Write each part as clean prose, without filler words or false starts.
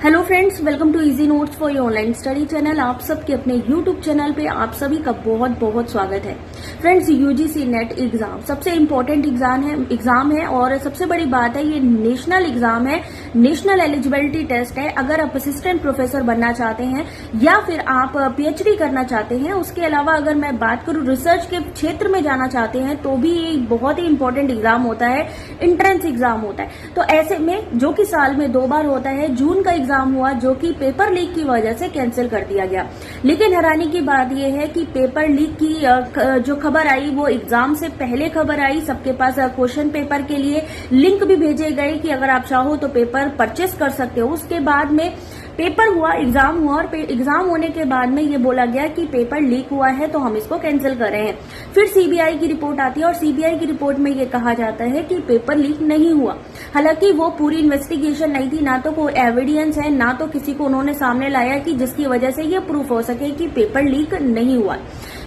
Hello friends, welcome to easy notes for your online study channel. आप सबके अपने YouTube channel पे आप सभी का बहुत बहुत स्वागत है। फ्रेंड्स, यूजीसी नेट एग्जाम सबसे इम्पोर्टेंट एग्जाम है और सबसे बड़ी बात है, ये नेशनल एग्जाम है, नेशनल एलिजिबिलिटी टेस्ट है। अगर आप असिस्टेंट प्रोफेसर बनना चाहते हैं या फिर आप पीएचडी करना चाहते हैं, उसके अलावा अगर मैं बात करूं रिसर्च के क्षेत्र में जाना चाहते हैं, तो भी ये बहुत ही इंपॉर्टेंट एग्जाम होता है, एंट्रेंस एग्जाम होता है। तो ऐसे में जो कि साल में 2 बार होता है, जून का एग्जाम हुआ जो कि पेपर लीक की वजह से कैंसिल कर दिया गया। लेकिन हैरानी की बात यह है कि पेपर लीक की जो खबर आई वो एग्जाम से पहले खबर आई। सबके पास क्वेश्चन पेपर के लिए लिंक भी भेजे गए कि अगर आप चाहो तो पेपर परचेस कर सकते हो। उसके बाद में पेपर हुआ, एग्जाम हुआ और एग्जाम होने के बाद में ये बोला गया कि पेपर लीक हुआ है तो हम इसको कैंसिल कर रहे हैं। फिर सीबीआई की रिपोर्ट आती है और सीबीआई की रिपोर्ट में ये कहा जाता है कि पेपर लीक नहीं हुआ। हालांकि वो पूरी इन्वेस्टिगेशन नहीं थी, ना तो कोई एविडेंस है, ना तो किसी को उन्होंने सामने लाया कि जिसकी वजह से ये प्रूफ हो सके कि पेपर लीक नहीं हुआ।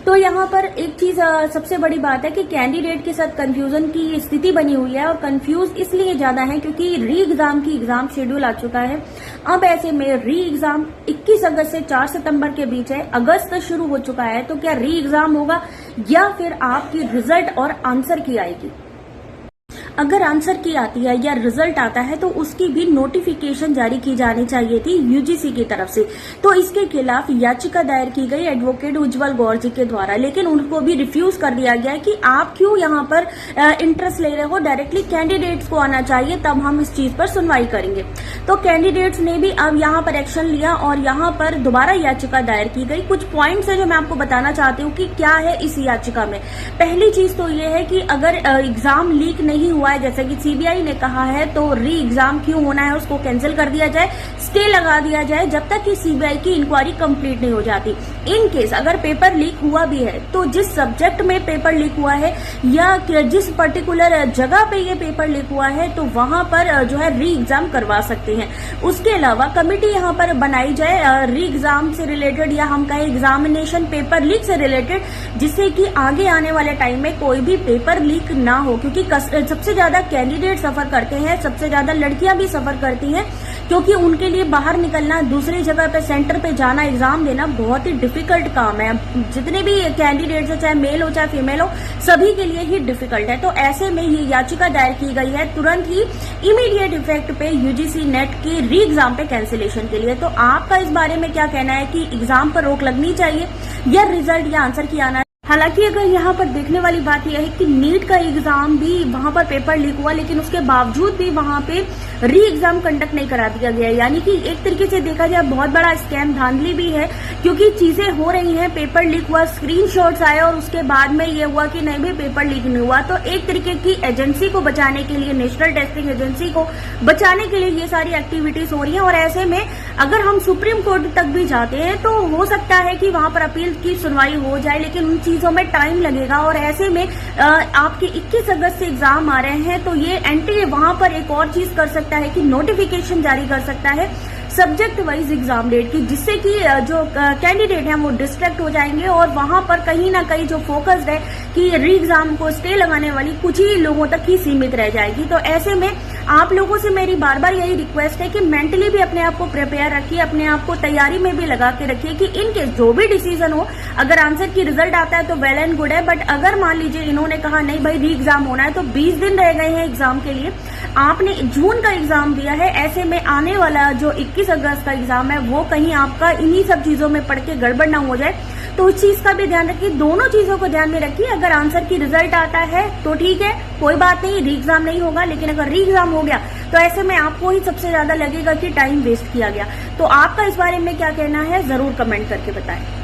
तो यहाँ पर एक चीज सबसे बड़ी बात है कि कैंडिडेट के साथ कंफ्यूजन की स्थिति बनी हुई है और कंफ्यूज इसलिए ज्यादा है क्योंकि री एग्जाम की एग्जाम शेड्यूल आ चुका है। अब ऐसे में री एग्जाम 21 अगस्त से 4 सितंबर के बीच है। अगस्त शुरू हो चुका है, तो क्या री एग्जाम होगा या फिर आपकी रिजल्ट और आंसर की आएगी? अगर आंसर की आती है या रिजल्ट आता है तो उसकी भी नोटिफिकेशन जारी की जानी चाहिए थी यूजीसी की तरफ से। तो इसके खिलाफ याचिका दायर की गई एडवोकेट उज्जवल गौर जी के द्वारा, लेकिन उनको भी रिफ्यूज कर दिया गया कि आप क्यों यहाँ पर इंटरेस्ट ले रहे हो, डायरेक्टली कैंडिडेट्स को आना चाहिए, तब हम इस चीज पर सुनवाई करेंगे। तो कैंडिडेट्स ने भी अब यहाँ पर एक्शन लिया और यहाँ पर दोबारा याचिका दायर की गई। कुछ पॉइंट्स है जो मैं आपको बताना चाहती हूँ कि क्या है इस याचिका में। पहली चीज तो ये है कि अगर एग्जाम लीक नहीं हुआ है जैसे कि सीबीआई ने कहा है, तो री एग्जाम क्यों होना है उसको कैंसिल कर दिया जाए, स्टे लगा दिया जाए जब तक कि सीबीआई की इंक्वायरी कंप्लीट नहीं हो जाती। इन केस अगर पेपर लीक हुआ भी है तो जिस सब्जेक्ट में पेपर लीक हुआ है या जिस पर्टिकुलर जगह पे ये पेपर लीक हुआ है, तो वहां पर जो है री एग्जाम करवा सकते हैं। उसके अलावा कमेटी यहाँ पर बनाई जाए री एग्जाम से रिलेटेड या हम कहें एग्जामिनेशन पेपर लीक से रिलेटेड, जिससे कि आगे आने वाले टाइम में कोई भी पेपर लीक ना हो। क्योंकि सबसे ज्यादा कैंडिडेट सफर करते हैं, सबसे ज्यादा लड़कियां भी सफर करती हैं, क्योंकि उनके लिए बाहर निकलना, दूसरी जगह पे सेंटर पे जाना, एग्जाम देना बहुत ही डिफिकल्ट काम है। जितने भी कैंडिडेट्स है, चाहे मेल हो चाहे फीमेल हो, सभी के लिए ही डिफिकल्ट है। तो ऐसे में ये याचिका दायर की गई है तुरंत ही इमीडिएट इफेक्ट पे यूजीसी नेट की री एग्जाम पे कैंसिलेशन के लिए। तो आपका इस बारे में क्या कहना है कि एग्जाम पर रोक लगनी चाहिए या रिजल्ट या आंसर की आना? हालांकि अगर यहाँ पर देखने वाली बात यह है कि नीट का एग्जाम भी वहां पर पेपर लीक हुआ, लेकिन उसके बावजूद भी वहां पे री एग्जाम कंडक्ट नहीं करा दिया गया। यानी कि एक तरीके से देखा जाए बहुत बड़ा स्कैम, धांधली भी है, क्योंकि चीजें हो रही हैं। पेपर लीक हुआ, स्क्रीनशॉट्स आए और उसके बाद में ये हुआ कि नहीं भी पेपर लीक नहीं हुआ। तो एक तरीके की एजेंसी को बचाने के लिए, नेशनल टेस्टिंग एजेंसी को बचाने के लिए ये सारी एक्टिविटीज हो रही है। और ऐसे में अगर हम सुप्रीम कोर्ट तक भी जाते हैं तो हो सकता है कि वहां पर अपील की सुनवाई हो जाए, लेकिन उन चीजों में टाइम लगेगा। और ऐसे में आपके 21 अगस्त से एग्जाम आ रहे हैं, तो ये एंटी वहां पर एक और चीज कर सकता है कि नोटिफिकेशन जारी कर सकता है सब्जेक्ट वाइज एग्जाम डेट की, जिससे कि जो कैंडिडेट हैं वो डिस्ट्रैक्ट हो जाएंगे और वहां पर कहीं ना कहीं जो फोकस्ड है कि री एग्जाम को स्टे लगाने वाली कुछ ही लोगों तक ही सीमित रह जाएगी। तो ऐसे में आप लोगों से मेरी बार बार यही रिक्वेस्ट है कि मेंटली भी अपने आप को प्रिपेयर रखिए, अपने आप को तैयारी में भी लगा के रखिए कि इन केस जो भी डिसीजन हो, अगर आंसर की रिजल्ट आता है तो वेल एंड गुड है, बट अगर मान लीजिए इन्होंने कहा नहीं भाई री एग्जाम होना है, तो 20 दिन रह गए हैं एग्जाम के लिए, आपने जून का एग्जाम दिया है, ऐसे में आने वाला जो 21 अगस्त का एग्जाम है वो कहीं आपका इन्हीं सब चीजों में पढ़ के गड़बड़ ना हो जाए। तो उस चीज का भी ध्यान रखिए, दोनों चीजों को ध्यान में रखिए। अगर आंसर की रिजल्ट आता है तो ठीक है, कोई बात नहीं, री एग्जाम नहीं होगा, लेकिन अगर री एग्जाम हो गया तो ऐसे में आपको ही सबसे ज्यादा लगेगा कि टाइम वेस्ट किया गया। तो आपका इस बारे में क्या कहना है, जरूर कमेंट करके बताएं।